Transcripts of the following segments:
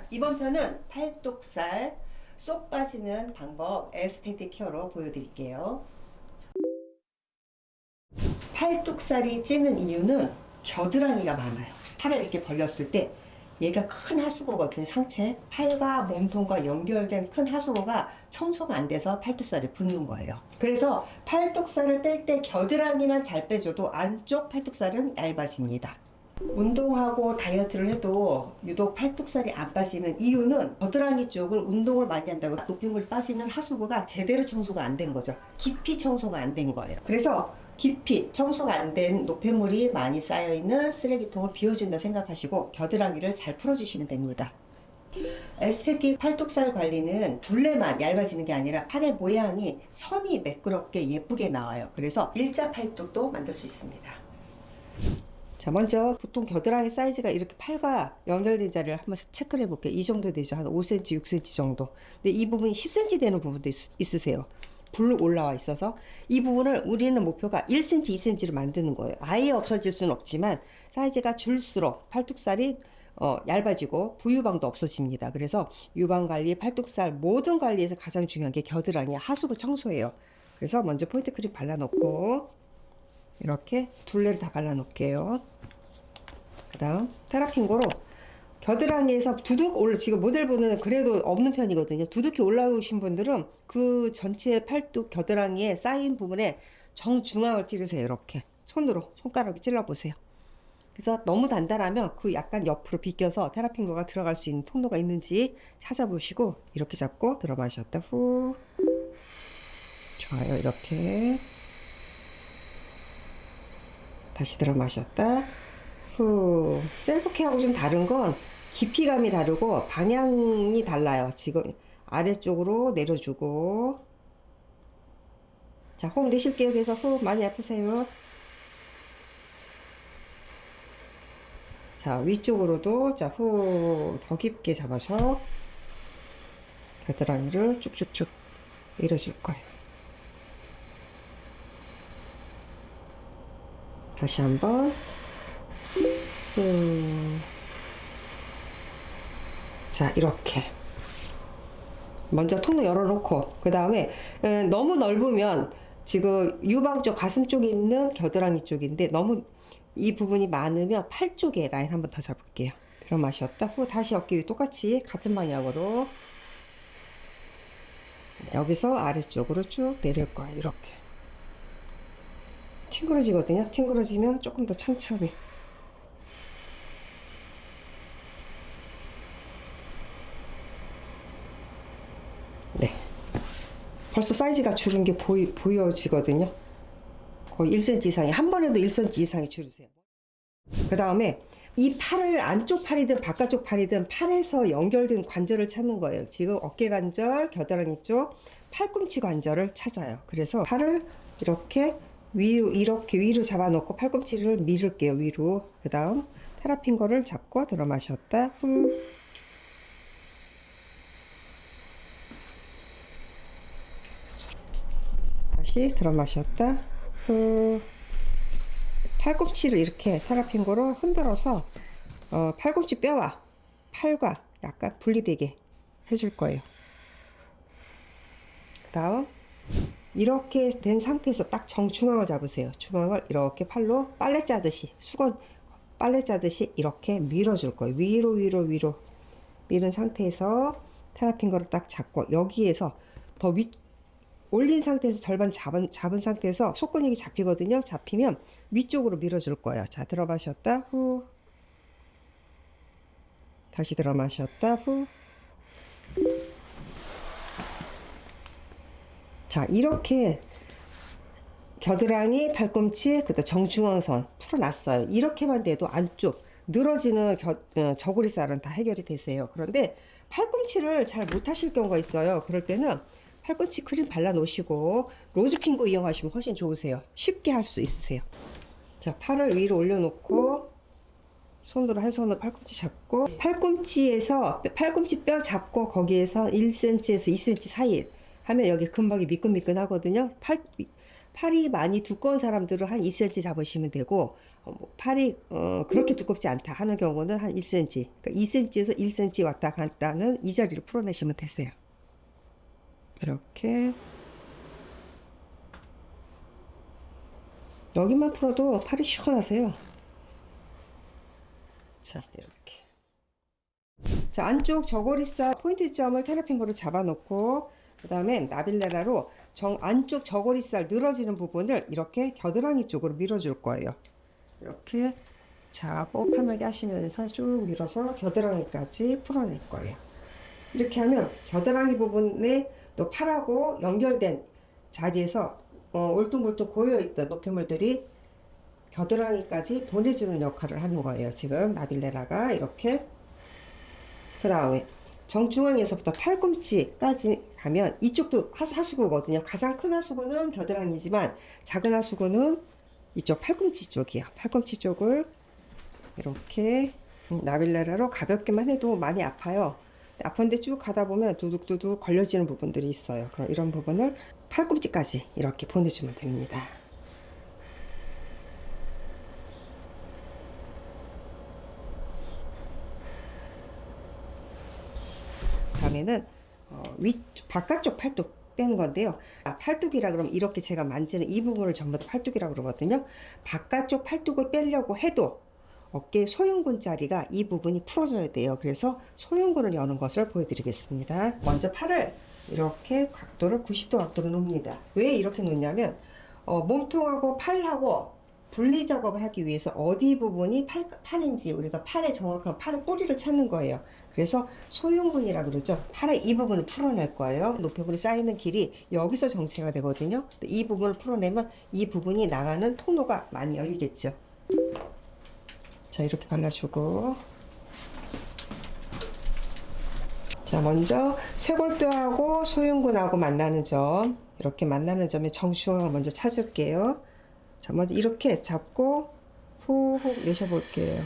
이번 편은 팔뚝살 쏙 빠지는 방법 에스테틱 케어로 보여드릴게요. 팔뚝살이 찌는 이유는 겨드랑이가 많아요. 팔을 이렇게 벌렸을 때 얘가 큰 하수구거든요. 상체 팔과 몸통과 연결된 큰 하수구가 청소가 안 돼서 팔뚝살이 붙는 거예요. 그래서 팔뚝살을 뺄 때 겨드랑이만 잘 빼줘도 안쪽 팔뚝살은 얇아집니다. 운동하고 다이어트를 해도 유독 팔뚝살이 안 빠지는 이유는 겨드랑이 쪽을 운동을 많이 한다고 노폐물 빠지는 하수구가 제대로 청소가 안 된 거죠. 깊이 청소가 안 된 거예요. 그래서 깊이 청소가 안 된 노폐물이 많이 쌓여있는 쓰레기통을 비워준다 생각하시고 겨드랑이를 잘 풀어주시면 됩니다. 에스테틱 팔뚝살 관리는 둘레만 얇아지는 게 아니라 팔의 모양이 선이 매끄럽게 예쁘게 나와요. 그래서 일자 팔뚝도 만들 수 있습니다. 자, 먼저 보통 겨드랑이 사이즈가 이렇게 팔과 연결된 자리를 한번 체크를 해볼게요. 이 정도 되죠. 한 5cm, 6cm 정도. 근데 이 부분이 10cm 되는 부분도 있으세요. 불 올라와 있어서 이 부분을 우리는 목표가 1cm, 2cm를 만드는 거예요. 아예 없어질 수는 없지만 사이즈가 줄수록 팔뚝살이 얇아지고 부유방도 없어집니다. 그래서 유방관리, 팔뚝살 모든 관리에서 가장 중요한 게 겨드랑이 하수구 청소예요. 그래서 먼저 포인트 크림 발라놓고 이렇게 둘레를 다 발라놓을게요. 그 다음 테라핑고로 겨드랑이에서 두둑 올라, 지금 모델분은 그래도 없는 편이거든요. 두둑히 올라오신 분들은 그 전체 팔뚝 겨드랑이에 쌓인 부분에 정중앙을 찌르세요. 이렇게 손으로 손가락에 찔러보세요. 그래서 너무 단단하면 그 약간 옆으로 비껴서 테라핑고가 들어갈 수 있는 통로가 있는지 찾아보시고 이렇게 잡고 들어 마셨다 후. 좋아요. 이렇게 다시 들어 마셨다 후. 셀프 케어하고 좀 다른 건 깊이감이 다르고 방향이 달라요. 지금 아래쪽으로 내려주고, 자, 호흡 내쉴게요. 그래서 호흡 많이 아프세요. 자, 위쪽으로도 자, 호흡 더 깊게 잡아서 겨드랑이를 쭉쭉쭉 밀어줄 거예요. 다시 한번 자, 이렇게 먼저 통로 열어놓고 그 다음에 너무 넓으면 지금 유방 쪽 가슴 쪽에 있는 겨드랑이 쪽인데 너무 이 부분이 많으면 팔 쪽에 라인 한번 더 잡을게요. 들어 마셨다 후. 다시 어깨 위 똑같이 같은 방향으로 여기서 아래쪽으로 쭉 내릴 거예요. 이렇게 튕그러지거든요. 튕그러지면 조금 더 천천히. 네. 벌써 사이즈가 줄은 게 보여지거든요. 거의 1cm 이상이, 한 번에도 1cm 이상이 줄으세요. 그 다음에 이 팔을 안쪽 팔이든 바깥쪽 팔이든 팔에서 연결된 관절을 찾는 거예요. 지금 어깨 관절, 겨드랑이 쪽, 팔꿈치 관절을 찾아요. 그래서 팔을 이렇게 위로 잡아놓고 팔꿈치를 밀을게요. 위로. 그 다음 테라핑거를 잡고 들어 마셨다 후. 다시 들어 마셨다 후. 팔꿈치를 이렇게 테라핑거로 흔들어서 팔꿈치 뼈와 팔과 약간 분리되게 해줄 거예요. 그 다음 이렇게 된 상태에서 딱 정중앙을 잡으세요. 중앙을 이렇게 팔로 빨래 짜듯이, 수건 빨래 짜듯이 이렇게 밀어줄 거예요. 위로 밀은 상태에서 테라핑거를 딱 잡고 여기에서 더 올린 상태에서 절반 잡은 상태에서 속근육이 잡히거든요. 잡히면 위쪽으로 밀어줄 거예요. 자, 들어 마셨다 후. 다시 들어 마셨다 후. 자, 이렇게 겨드랑이, 팔꿈치, 그다음 정중앙선 풀어놨어요. 이렇게만 돼도 안쪽 늘어지는 저고리살은 다 해결이 되세요. 그런데 팔꿈치를 잘 못하실 경우가 있어요. 그럴 때는 팔꿈치 크림 발라 놓으시고 로즈핑고 이용하시면 훨씬 좋으세요. 쉽게 할 수 있으세요. 자, 팔을 위로 올려놓고 손으로 한 손으로 팔꿈치 잡고 팔꿈치에서 팔꿈치 뼈 잡고 거기에서 1cm에서 2cm 사이 하면 여기 근막이 미끈미끈 하거든요. 팔이 많이 두꺼운 사람들은 한 2cm 잡으시면 되고, 팔이 그렇게 두껍지 않다 하는 경우는 한 1cm, 그러니까 2cm에서 1cm 왔다 갔다는 이 자리를 풀어내시면 되세요. 이렇게 여기만 풀어도 팔이 시원하세요. 자, 이렇게. 자, 안쪽 저고리살 포인트점을 테라핑거로 잡아놓고, 그 다음에 나빌레라로 안쪽 저고리살 늘어지는 부분을 이렇게 겨드랑이 쪽으로 밀어줄 거예요. 이렇게 잡고 편하게 하시면서 쭉 밀어서 겨드랑이까지 풀어낼 거예요. 이렇게 하면 겨드랑이 부분에 또 팔하고 연결된 자리에서 울퉁불퉁 고여있던 노폐물들이 겨드랑이까지 보내주는 역할을 하는 거예요. 지금 나빌레라가 이렇게. 그 다음에 정중앙에서부터 팔꿈치까지 가면 이쪽도 하수구거든요. 가장 큰 하수구는 겨드랑이지만 작은 하수구는 이쪽 팔꿈치 쪽이에요. 팔꿈치 쪽을 이렇게 나빌레라로 가볍게만 해도 많이 아파요. 아픈데 쭉 가다 보면 두둑두둑 걸려지는 부분들이 있어요. 그럼 이런 부분을 팔꿈치까지 이렇게 보내주면 됩니다. 다음에는 바깥쪽 팔뚝 빼는 건데요. 팔뚝이라 그러면 이렇게 제가 만지는 이 부분을 전부 다 팔뚝이라고 그러거든요. 바깥쪽 팔뚝을 빼려고 해도 어깨 소흉근 자리가 이 부분이 풀어져야 돼요. 그래서 소흉근을 여는 것을 보여드리겠습니다. 먼저 팔을 이렇게 각도를 90도 각도로 놓습니다. 왜 이렇게 놓냐면 몸통하고 팔하고 분리 작업을 하기 위해서 어디 부분이 팔인지 우리가 팔의 정확한 팔의 뿌리를 찾는 거예요. 그래서 소흉근이라 그러죠. 팔의 이 부분을 풀어낼 거예요. 노폐물이 쌓이는 길이 여기서 정체가 되거든요. 이 부분을 풀어내면 이 부분이 나가는 통로가 많이 열리겠죠. 자, 이렇게 발라주고, 자, 먼저 쇄골뼈하고 소흉근하고 만나는 점, 이렇게 만나는 점의 정중앙을 먼저 찾을게요. 자, 먼저 이렇게 잡고 훅훅 내셔볼게요.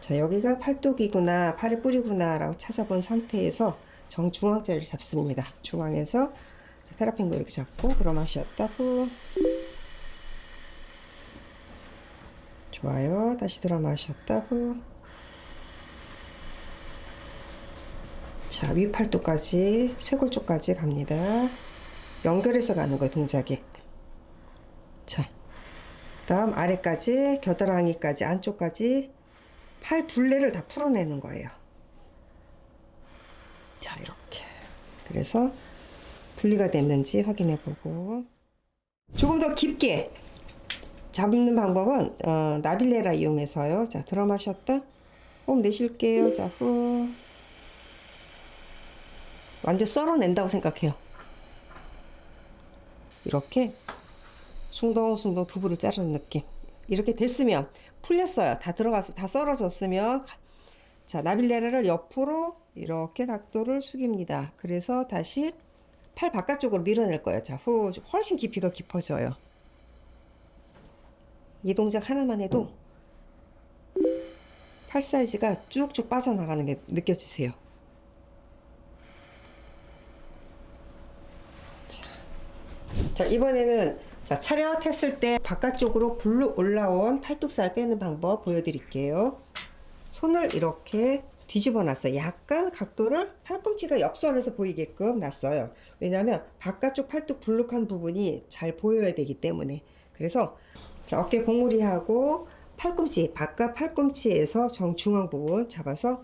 자, 여기가 팔뚝이구나, 팔의 뿌리구나 라고 찾아본 상태에서 정중앙 자리를 잡습니다. 중앙에서 테라핑거 이렇게 잡고 들어 마셨다 후. 좋아요. 다시 들어 마셨다 후. 자, 윗팔뚝까지 쇄골 쪽까지 갑니다. 연결해서 가는 거예요, 동작이. 자, 다음 아래까지 겨드랑이까지 안쪽까지 팔 둘레를 다 풀어내는 거예요. 자, 이렇게. 그래서 분리가 됐는지 확인해 보고, 조금 더 깊게 잡는 방법은 나빌레라 이용해서요. 자, 들어 마셨다 호흡 내쉴게요. 자, 후. 완전 썰어낸다고 생각해요. 이렇게 숭덩숭덩 두부를 자르는 느낌. 이렇게 됐으면 풀렸어요. 다 들어가서 다 썰어졌으면, 자, 나빌레라를 옆으로 이렇게 각도를 숙입니다. 그래서 다시 팔 바깥쪽으로 밀어낼 거예요. 자, 후. 훨씬 깊이가 깊어져요. 이 동작 하나만 해도 팔 사이즈가 쭉쭉 빠져나가는 게 느껴지세요. 자, 이번에는 자, 차렷했을 때 바깥쪽으로 불룩 올라온 팔뚝살 빼는 방법 보여드릴게요. 손을 이렇게 뒤집어 놨어요. 약간 각도를 팔꿈치가 옆선에서 보이게끔 놨어요. 왜냐하면 바깥쪽 팔뚝 불룩한 부분이 잘 보여야 되기 때문에. 그래서 자, 어깨 봉우리하고 팔꿈치, 바깥 팔꿈치에서 정중앙 부분 잡아서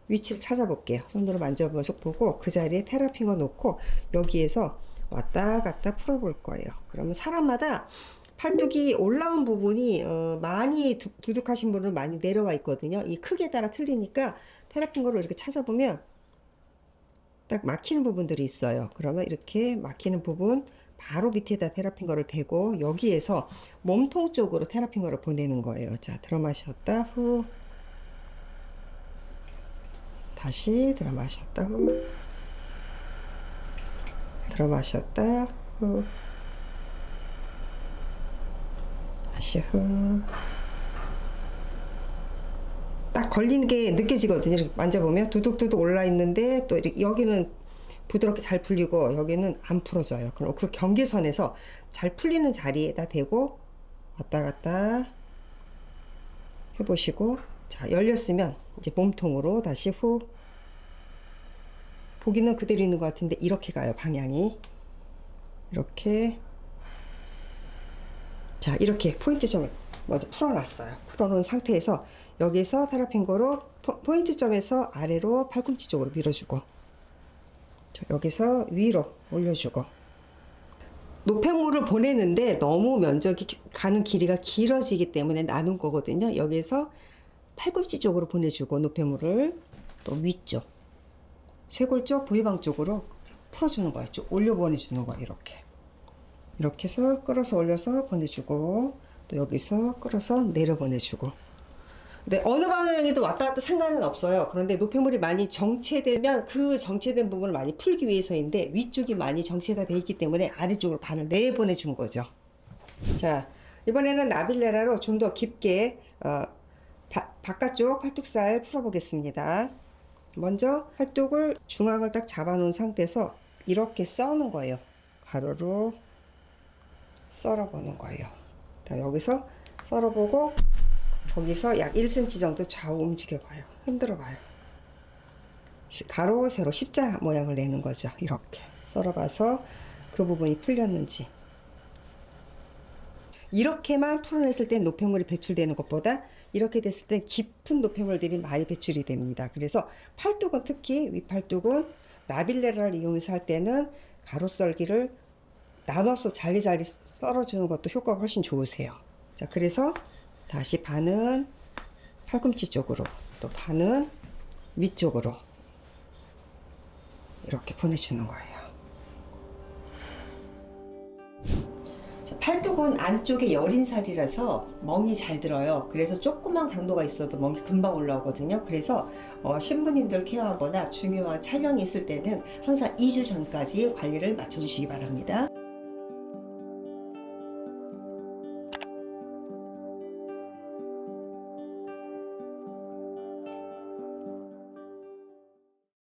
위치를 찾아볼게요. 손으로 만져보면서 보고 그 자리에 테라핑거 놓고 여기에서 왔다 갔다 풀어볼 거예요. 그러면 사람마다 팔뚝이 올라온 부분이 많이 두둑하신 분은 많이 내려와 있거든요. 이 크기에 따라 틀리니까 테라핑거로 이렇게 찾아보면 딱 막히는 부분들이 있어요. 그러면 이렇게 막히는 부분 바로 밑에다 테라핑거를 대고 여기에서 몸통 쪽으로 테라핑거를 보내는 거예요. 자, 들어 마셨다 후. 다시 들어 마셨다 후. 들어 마셨다 후. 다시 후. 딱 걸리는 게 느껴지거든요. 이렇게 만져보면 두둑두둑 올라 있는데 또 이렇게 여기는 부드럽게 잘 풀리고 여기는 안 풀어져요. 그럼 그 경계선에서 잘 풀리는 자리에다 대고 왔다 갔다 해보시고, 자, 열렸으면 이제 몸통으로 다시 후, 보기는 그대로 있는 것 같은데 이렇게 가요, 방향이. 이렇게. 자, 이렇게 포인트점을 먼저 풀어놨어요. 풀어놓은 상태에서 여기서 타라핑거로 포인트점에서 아래로 팔꿈치 쪽으로 밀어주고, 자, 여기서 위로 올려주고. 노폐물을 보내는데 너무 면적이 가는 길이가 길어지기 때문에 나눈 거거든요. 여기서 팔꿈치 쪽으로 보내주고, 노폐물을 또 위쪽 쇄골 쪽 부위방 쪽으로 풀어주는 거예요. 쭉 올려 보내주는 거예요. 이렇게 해서 끌어서 올려서 보내주고, 또 여기서 끌어서 내려 보내주고. 근데 어느 방향에도 왔다 갔다 상관은 없어요. 그런데 노폐물이 많이 정체되면 그 정체된 부분을 많이 풀기 위해서인데, 위쪽이 많이 정체가 돼 있기 때문에 아래쪽으로 반을 내보내준 거죠. 자, 이번에는 나빌레라로 좀 더 깊게 바깥쪽 팔뚝살 풀어보겠습니다. 먼저 팔뚝을 중앙을 딱 잡아놓은 상태에서 이렇게 써는 거예요. 가로로 썰어보는 거예요. 여기서 썰어보고, 거기서 약 1cm 정도 좌우 움직여봐요. 흔들어봐요. 가로, 세로, 십자 모양을 내는 거죠. 이렇게 썰어봐서 그 부분이 풀렸는지. 이렇게만 풀어냈을 때 노폐물이 배출되는 것보다 이렇게 됐을 때 깊은 노폐물들이 많이 배출이 됩니다. 그래서 팔뚝은, 특히 윗팔뚝은 나빌레라를 이용해서 할 때는 가로 썰기를 나눠서 잘게 썰어주는 것도 효과가 훨씬 좋으세요. 자, 그래서 다시 반은 팔꿈치 쪽으로, 또 반은 위쪽으로 이렇게 보내주는 거예요. 자, 팔뚝은 안쪽에 여린 살이라서 멍이 잘 들어요. 그래서 조그만 강도가 있어도 멍이 금방 올라오거든요. 그래서 신부님들 케어하거나 중요한 촬영이 있을 때는 항상 2주 전까지 관리를 맞춰주시기 바랍니다.